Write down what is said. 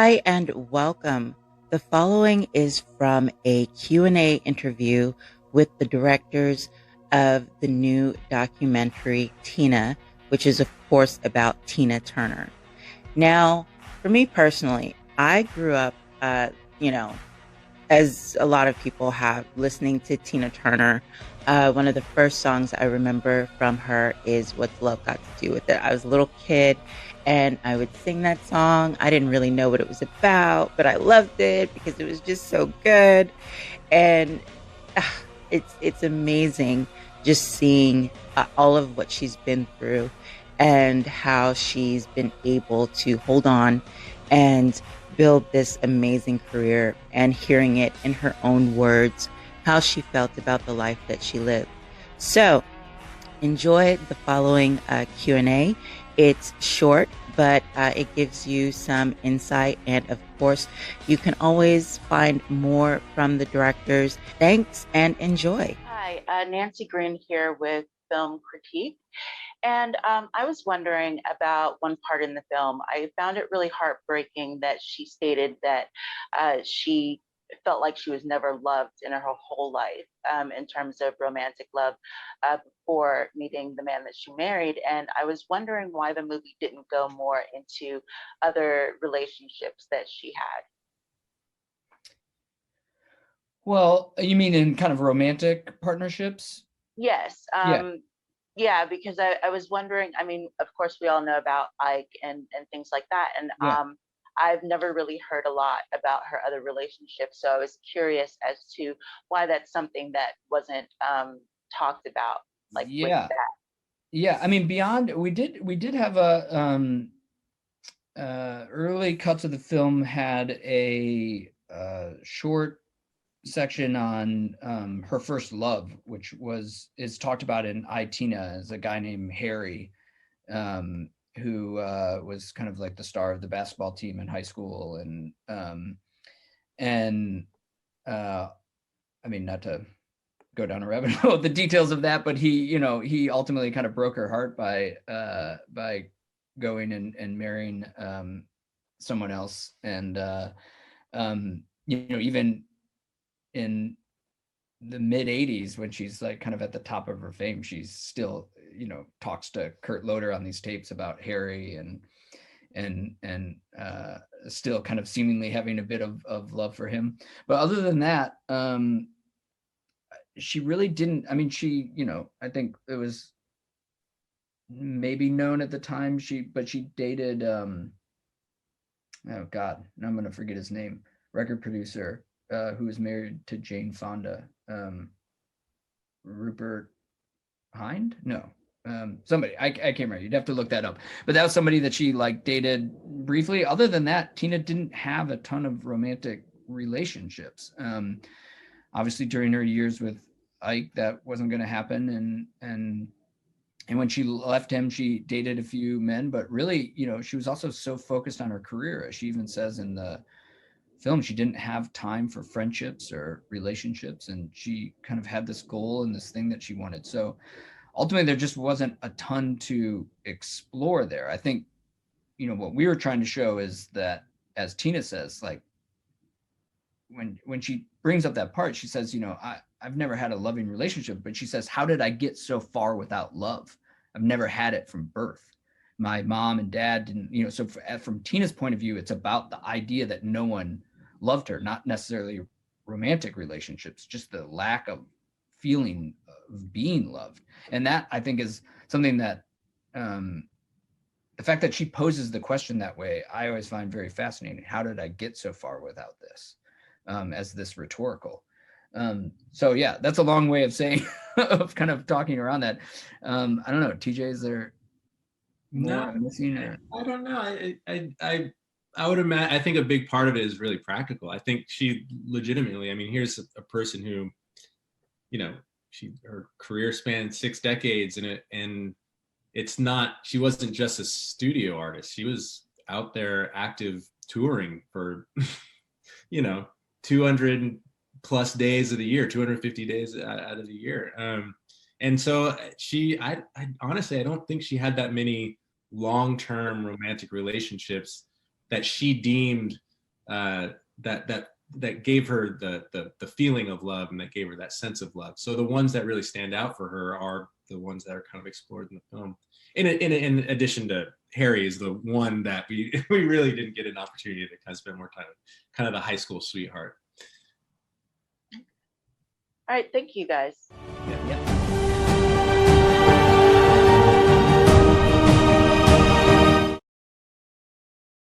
Hi and welcome. The following is from a Q&A interview with the directors of the new documentary Tina, which is of course about Tina Turner. Now, for me personally, I grew up, uh, you know, as a lot of people have, listening to Tina Turner. One of the first songs I remember from her is What's Love Got to Do with It. I was a little kid and I would sing that song. I didn't really know what it was about, but I loved it because it was just so good. And uh, it's amazing just seeing all of what she's been through and how she's been able to hold on and build this amazing career, and hearing it in her own words how she felt about the life that she lived. So enjoy the following Q&A. It's short, but it gives you some insight. And of course, you can always find more from the directors. Thanks and enjoy. Hi, Nancy Green here with Film Critique. And I was wondering about one part in the film. I found it really heartbreaking that she stated that she felt like she was never loved in her whole life, in terms of romantic love, before meeting the man that she married. And I was wondering why the movie didn't go more into other relationships that she had. Well, you mean in kind of romantic partnerships? Yes. Yeah, Yeah, because I was wondering, I mean, of course, we all know about Ike and things like that. And yeah, I've never really heard a lot about her other relationships. So I was curious as to why that's something that wasn't talked about, like with yeah, that. yeah. I mean, beyond we did have a early cuts of the film had a short section on her first love, which is talked about in I, Tina, as a guy named Harry, who was kind of like the star of the basketball team in high school, and I mean, not to go down a rabbit hole the details of that, but he ultimately kind of broke her heart by going and marrying someone else. And even in the mid 80s, when she's like kind of at the top of her fame, she's still, talks to Kurt Loder on these tapes about Harry, and still kind of seemingly having a bit of love for him. But other than that, she really didn't. I mean, I think it was maybe known at the time, but she dated, oh God, now I'm gonna forget his name, record producer, who was married to Jane Fonda, Rupert Hind? No. Somebody, I can't remember. You'd have to look that up. But that was somebody that she like dated briefly. Other than that, Tina didn't have a ton of romantic relationships. Obviously, during her years with Ike, that wasn't going to happen, and when she left him, she dated a few men. But really, she was also so focused on her career. As she even says in the film, she didn't have time for friendships or relationships, and she kind of had this goal and this thing that she wanted. So ultimately, there just wasn't a ton to explore there. I think, what we were trying to show is that, as Tina says, like, when she brings up that part, she says, I've never had a loving relationship, but she says, how did I get so far without love? I've never had it from birth. My mom and dad didn't, so from Tina's point of view, it's about the idea that no one loved her, not necessarily romantic relationships, just the lack of feeling of being loved. And that, I think, is something that, the fact that she poses the question that way, I always find very fascinating. How did I get so far without this? As this rhetorical. So yeah, that's a long way of saying, of kind of talking around that. I don't know, TJ, is there more No, I'm missing? Or? I don't know. I would imagine. I think a big part of it is really practical. I think she legitimately. I mean, here's a person who, you know, her career spanned 6 decades, and it's not. She wasn't just a studio artist. She was out there active touring for, you know, 200 plus days of the year, 250 days out of the year. And so I honestly, I don't think she had that many long-term romantic relationships that she deemed that gave her the feeling of love, and that gave her that sense of love. So the ones that really stand out for her are the ones that are kind of explored in the film. In addition to Harry is the one that we really didn't get an opportunity to kind of spend more time with, kind of the high school sweetheart. All right, thank you guys. Yeah.